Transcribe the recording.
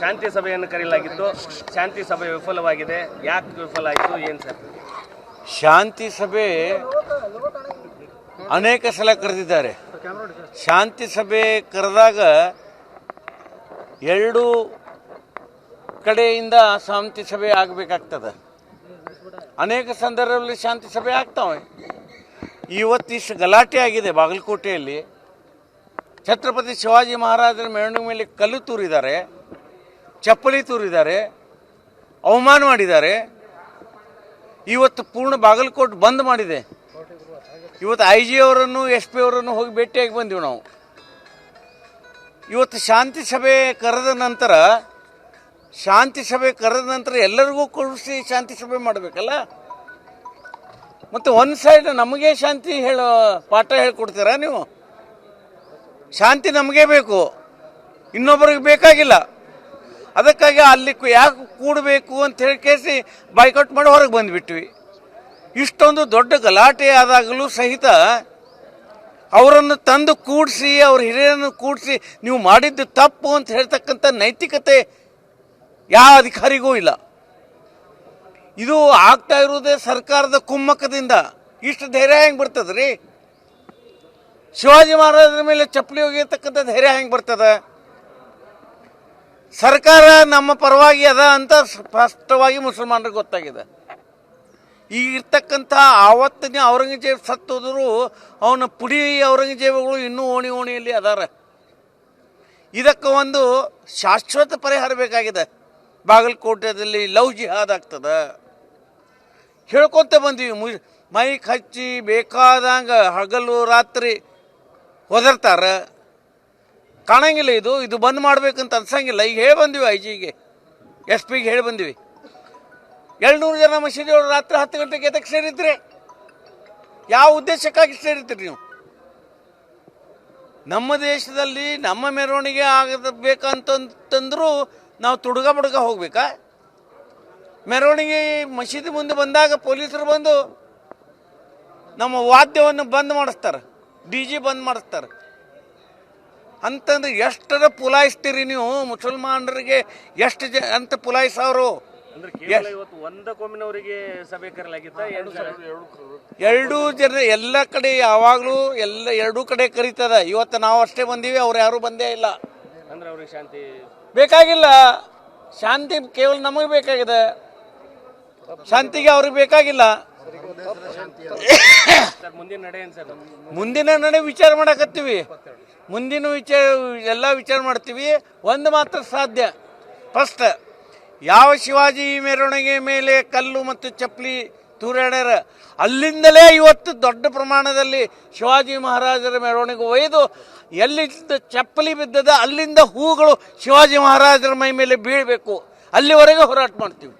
ಶಾಂತಿ ಸಭೆಯನ್ನು ಕರೆಯಲಾಗಿತ್ತು. ಶಾಂತಿ ಸಭೆ ವಿಫಲವಾಗಿದೆ. ಯಾಕೆ ವಿಫಲ ಆಯಿತು, ಏನು ಸರ್? ಶಾಂತಿ ಸಭೆ ಅನೇಕ ಸಲ ಕರೆದಿದ್ದಾರೆ. ಶಾಂತಿ ಸಭೆ ಕರೆದಾಗ ಎರಡು ಕಡೆಯಿಂದ ಶಾಂತಿ ಸಭೆ ಆಗಬೇಕಾಗ್ತದೆ. ಅನೇಕ ಸಂದರ್ಭದಲ್ಲಿ ಶಾಂತಿ ಸಭೆ ಆಗ್ತಾವೆ. ಇವತ್ತಿಷ್ಟು ಗಲಾಟೆ ಆಗಿದೆ ಬಾಗಲಕೋಟೆಯಲ್ಲಿ. ಛತ್ರಪತಿ ಶಿವಾಜಿ ಮಹಾರಾಜರ ಮೆರವಣಿಗೆ ಮೇಲೆ ಕಲ್ಲು ತೂರಿದ್ದಾರೆ, ಚಪ್ಪಲಿ ತೂರಿದ್ದಾರೆ, ಅವಮಾನ ಮಾಡಿದ್ದಾರೆ. ಇವತ್ತು ಪೂರ್ಣ ಬಾಗಲಕೋಟೆ ಬಂದ್ ಮಾಡಿದೆ. ಇವತ್ತು IG ಅವರನ್ನು SP ಅವರನ್ನು ಹೋಗಿ ಭೇಟಿಯಾಗಿ ಬಂದೀವಿ ನಾವು. ಇವತ್ತು ಶಾಂತಿ ಸಭೆ ಕರೆದ ನಂತರ ಎಲ್ಲರಿಗೂ ಕೂಡಿಸಿ ಶಾಂತಿ ಸಭೆ ಮಾಡಬೇಕಲ್ಲ. ಮತ್ತು ಒಂದು ಸೈಡ್ ನಮಗೆ ಶಾಂತಿ ಪಾಠ ಹೇಳ್ಕೊಡ್ತೀರಾ ನೀವು? ಶಾಂತಿ ನಮಗೆ ಬೇಕು, ಇನ್ನೊಬ್ಬರಿಗೆ ಬೇಕಾಗಿಲ್ಲ. ಅದಕ್ಕಾಗಿ ಅಲ್ಲಿ ಯಾಕೆ ಕೂಡಬೇಕು ಅಂತ ಹೇಳಿ ಕೇಸಿ ಬಾಯ್ಕಾಟ್ ಮಾಡಿ ಹೊರಗೆ ಬಂದುಬಿಟ್ವಿ. ಇಷ್ಟೊಂದು ದೊಡ್ಡ ಗಲಾಟೆ ಆದಾಗಲೂ ಸಹಿತ ಅವರನ್ನು ತಂದು ಕೂಡಿಸಿ, ಅವ್ರ ಹಿರಿಯರನ್ನು ಕೂಡಿಸಿ ನೀವು ಮಾಡಿದ್ದು ತಪ್ಪು ಅಂತ ಹೇಳ್ತಕ್ಕಂಥ ನೈತಿಕತೆ ಯಾವ ಅಧಿಕಾರಿಗೂ ಇಲ್ಲ. ಇದು ಆಗ್ತಾ ಇರುವುದೇ ಸರ್ಕಾರದ ಕುಮ್ಮಕ್ಕದಿಂದ. ಇಷ್ಟು ಧೈರ್ಯ ಹೆಂಗೆ ಬರ್ತದೆ ರೀ? ಶಿವಾಜಿ ಮಹಾರಾಜರ ಮೇಲೆ ಚಪ್ಪಲಿ ಹೋಗಿರ್ತಕ್ಕಂಥ ಧೈರ್ಯ ಹೆಂಗೆ ಬರ್ತದೆ? ಸರ್ಕಾರ ನಮ್ಮ ಪರವಾಗಿ ಅದ ಅಂತ ಸ್ಪಷ್ಟವಾಗಿ ಮುಸಲ್ಮಾನರಿಗೆ ಗೊತ್ತಾಗಿದೆ. ಈಗ ಇರ್ತಕ್ಕಂಥ ಆವತ್ತಿನ ಔರಂಗಜೇಬ್ ಸತ್ತೋದ್ರು ಅವನ ಪುಡಿ ಔರಂಗಜೇಬಗಳು ಇನ್ನೂ ಓಣಿಯಲ್ಲಿ ಅದಾರ. ಇದಕ್ಕೆ ಒಂದು ಶಾಶ್ವತ ಪರಿಹಾರ ಬೇಕಾಗಿದೆ. ಬಾಗಲಕೋಟೆಯಲ್ಲಿ ಲವ್ ಜಿಹಾದ್ ಆಗ್ತದೆ ಹೇಳ್ಕೊತ ಬಂದೀವಿ. ಮೈಕ್ ಹಚ್ಚಿ ಬೇಕಾದಂಗೆ ಹಗಲು ರಾತ್ರಿ ಒದರ್ತಾರೆ. ಕಾಣಂಗಿಲ್ಲ. ಇದು ಬಂದ್ ಮಾಡ್ಬೇಕಂತ ಅನ್ಸಂಗಿಲ್ಲ. ಈಗ ಹೇಳಿ ಬಂದೀವಿ IG ಗೆ, SP ಗೆ ಹೇಳಿ ಬಂದೀವಿ. 200 ಜನ ಮಸೀದಿಯವರು ರಾತ್ರಿ 10 ಗಂಟೆಗೆ ಎದಕ್ಕೆ ಸೇರಿದ್ರಿ? ಯಾವ ಉದ್ದೇಶಕ್ಕಾಗಿ ಸೇರಿದ್ರಿ ನೀವು? ನಮ್ಮ ದೇಶದಲ್ಲಿ ನಮ್ಮ ಮೆರವಣಿಗೆ ಆಗಬೇಕಂತಂದ್ರೂ ನಾವು ತುಡುಗ ಬುಡುಗ ಹೋಗ್ಬೇಕಾ? ಮೆರವಣಿಗೆ ಮಸೀದಿ ಮುಂದೆ ಬಂದಾಗ ಪೊಲೀಸರು ಬಂದು ನಮ್ಮ ವಾದ್ಯವನ್ನು ಬಂದ್ ಮಾಡಿಸ್ತಾರೆ, DJ ಬಂದ್ ಮಾಡಿಸ್ತಾರೆ. ಅಂತಂದ್ರೆ ಎಷ್ಟರ ಪುಲಾಯಿಸ್ತೀರಿ ನೀವು ಮುಸಲ್ಮಾನರಿಗೆ? ಎಷ್ಟು ಅಂತ ಪುಲಾಯಿಸೋರು? ಒಂದು ಕೋಮಿನವರಿಗೆ ಸಭೆ ಕರೆಯಲಾಗಿತ್ತ? ಎರಡೂ ಜನ ಎಲ್ಲ ಕಡೆ ಯಾವಾಗಲೂ ಎರಡೂ ಕಡೆ ಕರೀತದ. ಇವತ್ತು ನಾವು ಅಷ್ಟೇ ಬಂದೀವಿ, ಅವ್ರು ಯಾರೂ ಬಂದೇ ಇಲ್ಲ. ಅಂದ್ರೆ ಅವ್ರಿಗೆ ಶಾಂತಿ ಬೇಕಾಗಿಲ್ಲ. ಶಾಂತಿ ಕೇವಲ ನಮಗೆ ಬೇಕಾಗಿದೆ, ಶಾಂತಿಗೆ ಅವ್ರಿಗೆ ಬೇಕಾಗಿಲ್ಲ. ಮುಂದಿನ ನಡೆ ವಿಚಾರ ಮಾಡಕತ್ತೀವಿ. ಮುಂದಿನ ಎಲ್ಲ ವಿಚಾರ ಮಾಡ್ತೀವಿ. ಒಂದು ಮಾತ್ರ ಸಾಧ್ಯ, ಫಸ್ಟ್ ಯಾವ ಶಿವಾಜಿ ಮೆರವಣಿಗೆ ಮೇಲೆ ಕಲ್ಲು ಮತ್ತು ಚಪ್ಪಲಿ ತೂರಾಡ್ಯಾರ ಅಲ್ಲಿಂದಲೇ ಇವತ್ತು ದೊಡ್ಡ ಪ್ರಮಾಣದಲ್ಲಿ ಶಿವಾಜಿ ಮಹಾರಾಜರ ಮೆರವಣಿಗೆ ಒಯ್ದು ಎಲ್ಲಿಂದ ಚಪ್ಪಲಿ ಬಿದ್ದದ ಅಲ್ಲಿಂದ ಹೂಗಳು ಶಿವಾಜಿ ಮಹಾರಾಜರ ಮೈ ಮೇಲೆ ಬೀಳಬೇಕು. ಅಲ್ಲಿವರೆಗೆ ಹೋರಾಟ ಮಾಡ್ತೀವಿ.